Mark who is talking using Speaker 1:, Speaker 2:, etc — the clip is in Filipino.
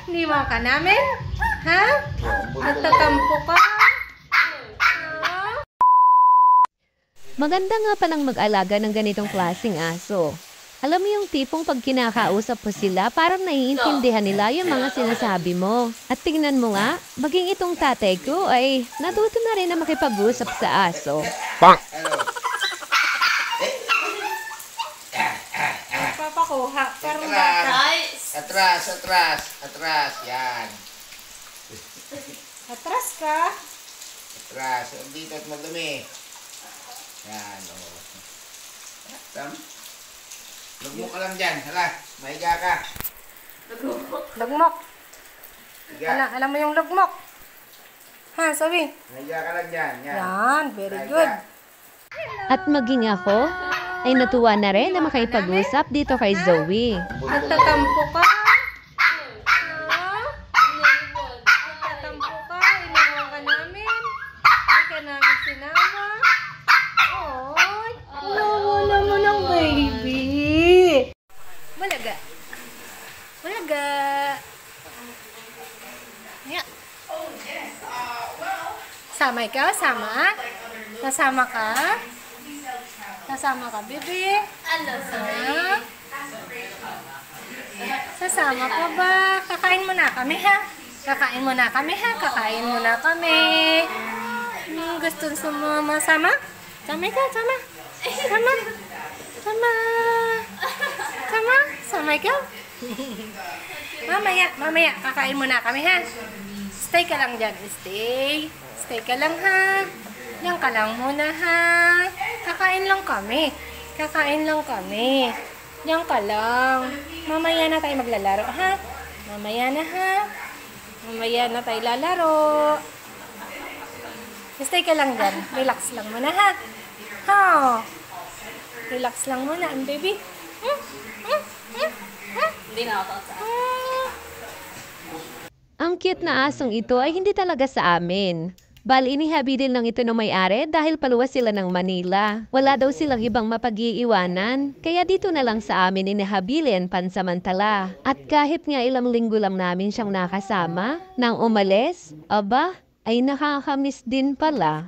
Speaker 1: Iniwan ka namin? Ha? Nagtatampo ka?
Speaker 2: Maganda nga palang mag-alaga ng ganitong klaseng aso. Alam mo yung tipong pag kinakausap mo sila, parang naiintindihan nila yung mga sinasabi mo. At tingnan mo nga, maging itong tatay ko ay natuto na rin na makipag-usap sa aso.
Speaker 1: Papakuha. Parang bata.
Speaker 3: Atras. Yan.
Speaker 1: Atras ka.
Speaker 3: Atras. Dito at madumi. Yan, o. Tam. Lugmok ka lang dyan. Hala, mahiga ka.
Speaker 1: Lugmok.
Speaker 3: Higa.
Speaker 1: Alam mo yung lugmok? Ha, sabi.
Speaker 3: Mahiga ka lang dyan.
Speaker 1: Yan, very good.
Speaker 2: At maging ako, ay natuwa na rin na makipag-usap dito kay Zoe.
Speaker 1: Nagtatampo ka? Nagtatampo ka? Iniwan ka namin? Hindi ka namin sinama? Oy, nawa mo ng baby. Malaga. Malaga. Yeah. Sama ikaw? Sama? Nasama ka? Nasama ka, bebe? Ha? Sasama ka ba? Kakain mo na kami, ha? Kakain mo na kami, ha? Kakain mo na kami. Gusto sumama? Sama? Sama ka? Sama? Sama? Sama? Sama? Sama ikaw? Mamaya. Kakain mo na kami, ha? Stay ka lang dyan. Stay. Stay ka lang, ha? Yan ka lang muna, ha? Kakain lang kami. Kakain lang kami. Yan ka lang. Mamaya na tayo maglalaro, ha? Mamaya na, ha? Mamaya na tayo lalaro. Stay ka lang dyan. Relax lang muna, ha? Ha? Relax lang muna, baby. Hindi na ako sa
Speaker 2: Ang cute na asong ito ay hindi talaga sa amin. Bali, inihabilin lang ito ng may-ari dahil paluwas sila ng Manila. Wala daw silang ibang mapag-iiwanan, kaya dito na lang sa amin inihabilin pansamantala. At kahit nga ilang linggo lang namin siyang nakasama, nang umalis, aba, ay nakakamiss din pala.